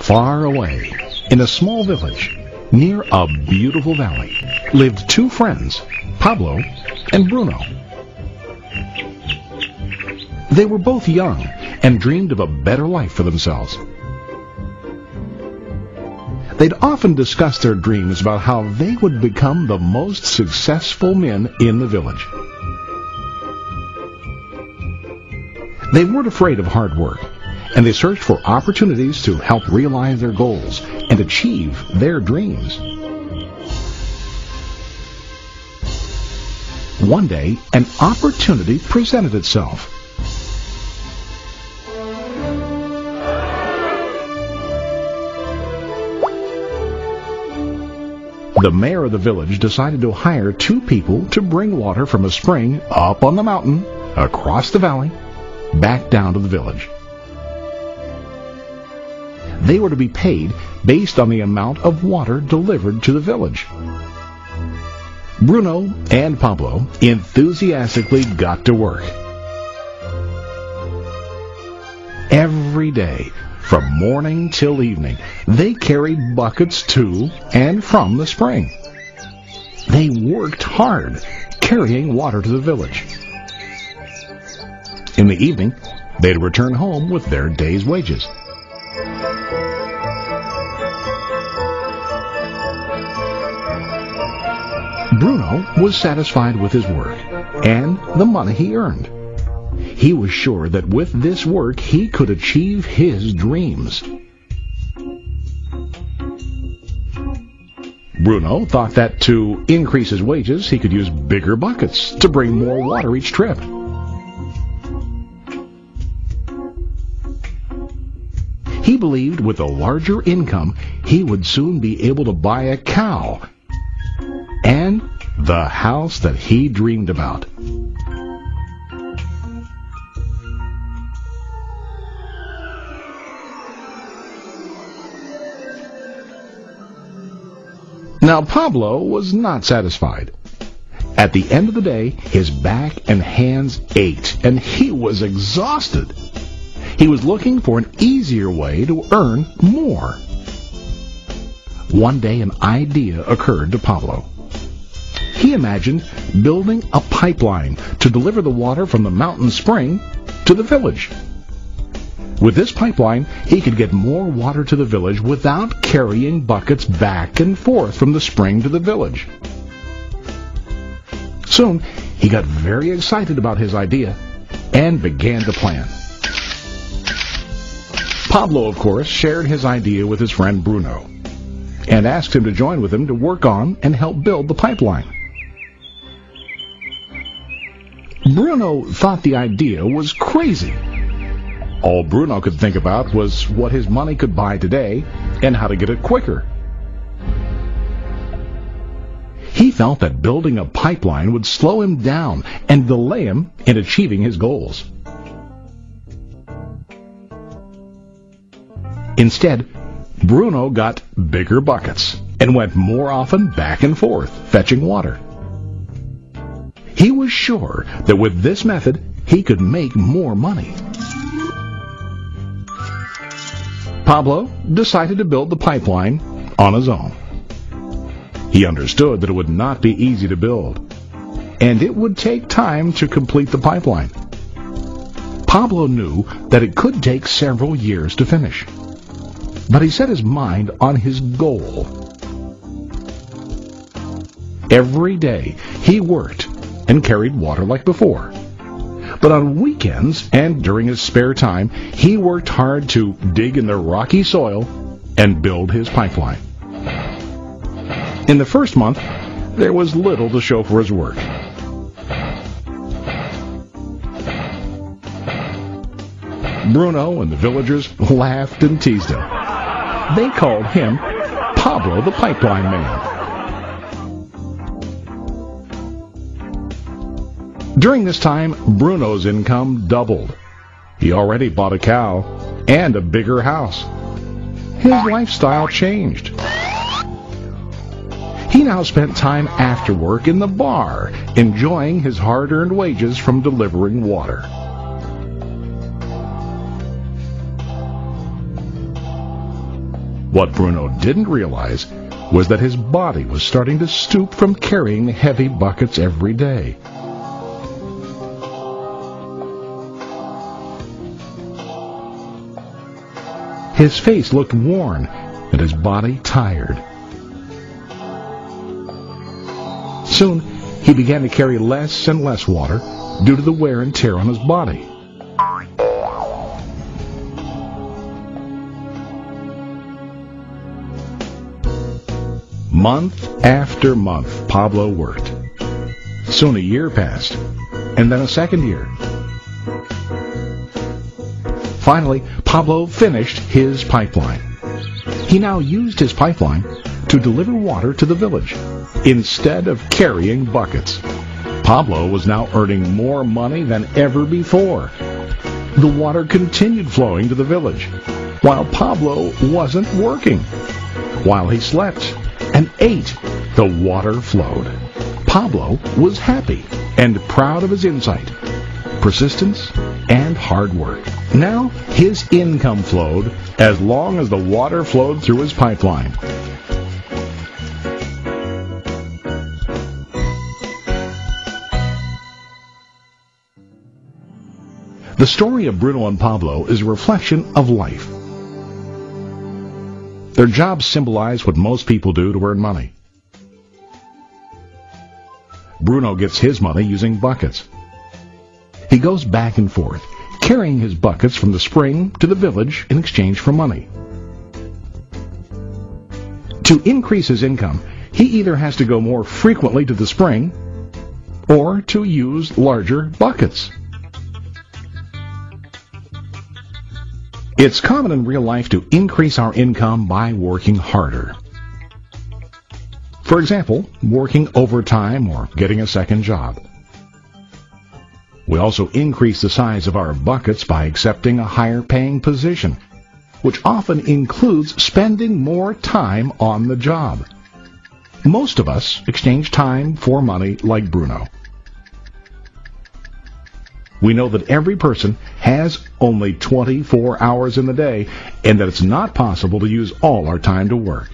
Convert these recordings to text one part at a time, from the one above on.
Far away, in a small village, near a beautiful valley, lived two friends, Pablo and Bruno. They were both young and dreamed of a better life for themselves. They'd often discuss their dreams about how they would become the most successful men in the village. They weren't afraid of hard work, and they searched for opportunities to help realize their goals and achieve their dreams. One day, an opportunity presented itself. The mayor of the village decided to hire two people to bring water from a spring up on the mountain, across the valley, back down to the village. They were to be paid based on the amount of water delivered to the village. Bruno and Pablo enthusiastically got to work. Every day, from morning till evening, they carried buckets to and from the spring. They worked hard, carrying water to the village. In the evening, they'd return home with their day's wages. Bruno was satisfied with his work and the money he earned. He was sure that with this work he could achieve his dreams. Bruno thought that to increase his wages he could use bigger buckets to bring more water each trip. He believed with a larger income he would soon be able to buy a cow and the house that he dreamed about. Now Pablo was not satisfied. At the end of the day, his back and hands ached, and he was exhausted. He was looking for an easier way to earn more. One day an idea occurred to Pablo. He imagined building a pipeline to deliver the water from the mountain spring to the village. With this pipeline, he could get more water to the village without carrying buckets back and forth from the spring to the village. Soon, he got very excited about his idea and began to plan. Pablo, of course, shared his idea with his friend Bruno and asked him to join with him to work on and help build the pipeline. Bruno thought the idea was crazy. All Bruno could think about was what his money could buy today and how to get it quicker. He felt that building a pipeline would slow him down and delay him in achieving his goals. Instead, Bruno got bigger buckets and went more often back and forth, fetching water. He was sure that with this method, he could make more money. Pablo decided to build the pipeline on his own. He understood that it would not be easy to build, and it would take time to complete the pipeline. Pablo knew that it could take several years to finish, but he set his mind on his goal. Every day he worked and carried water like before. But on weekends and during his spare time, he worked hard to dig in the rocky soil and build his pipeline. In the first month, there was little to show for his work. Bruno and the villagers laughed and teased him. They called him Pablo the Pipeline Man. During this time, Bruno's income doubled. He already bought a cow and a bigger house. His lifestyle changed. He now spent time after work in the bar, enjoying his hard-earned wages from delivering water. What Bruno didn't realize was that his body was starting to stoop from carrying the heavy buckets every day. His face looked worn and his body tired. Soon, he began to carry less and less water due to the wear and tear on his body. Month after month, Pablo worked. Soon a year passed, and then a second year. Finally, Pablo finished his pipeline. He now used his pipeline to deliver water to the village instead of carrying buckets. Pablo was now earning more money than ever before. The water continued flowing to the village, while Pablo wasn't working. While he slept and ate, the water flowed. Pablo was happy and proud of his insight, persistence, and hard work. Now his income flowed as long as the water flowed through his pipeline. The story of Bruno and Pablo is a reflection of life. Their jobs symbolize what most people do to earn money. Bruno gets his money using buckets. He goes back and forth, carrying his buckets from the spring to the village in exchange for money. To increase his income, he either has to go more frequently to the spring or to use larger buckets. It's common in real life to increase our income by working harder. For example, working overtime or getting a second job. We also increase the size of our buckets by accepting a higher paying position, which often includes spending more time on the job. Most of us exchange time for money like Bruno. We know that every person has only 24 hours in the day and that it's not possible to use all our time to work.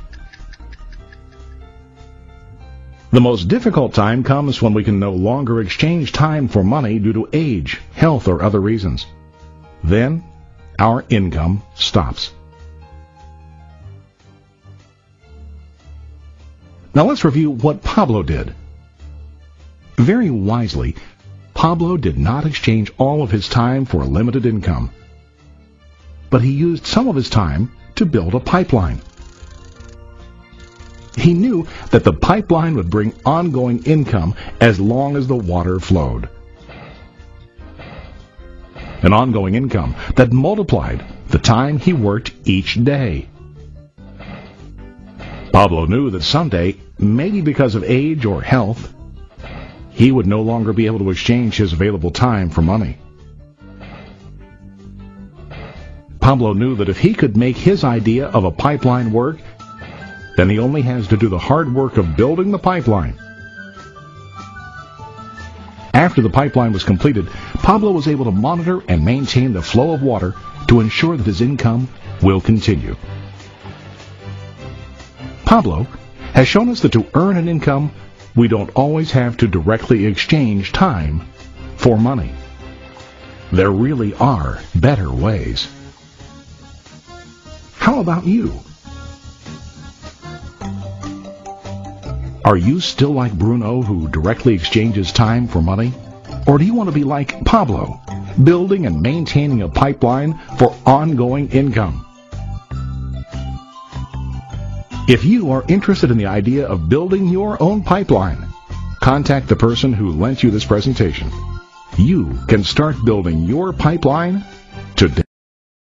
The most difficult time comes when we can no longer exchange time for money due to age, health, or other reasons. Then, our income stops. Now let's review what Pablo did. Very wisely, Pablo did not exchange all of his time for a limited income, but he used some of his time to build a pipeline. He knew that the pipeline would bring ongoing income as long as the water flowed. An ongoing income that multiplied the time he worked each day. Pablo knew that someday, maybe because of age or health, he would no longer be able to exchange his available time for money. Pablo knew that if he could make his idea of a pipeline work, then he only has to do the hard work of building the pipeline. After the pipeline was completed, Pablo was able to monitor and maintain the flow of water to ensure that his income will continue. Pablo has shown us that to earn an income, we don't always have to directly exchange time for money. There really are better ways. How about you? Are you still like Bruno, who directly exchanges time for money? Or do you want to be like Pablo, building and maintaining a pipeline for ongoing income? If you are interested in the idea of building your own pipeline, contact the person who lent you this presentation. You can start building your pipeline today.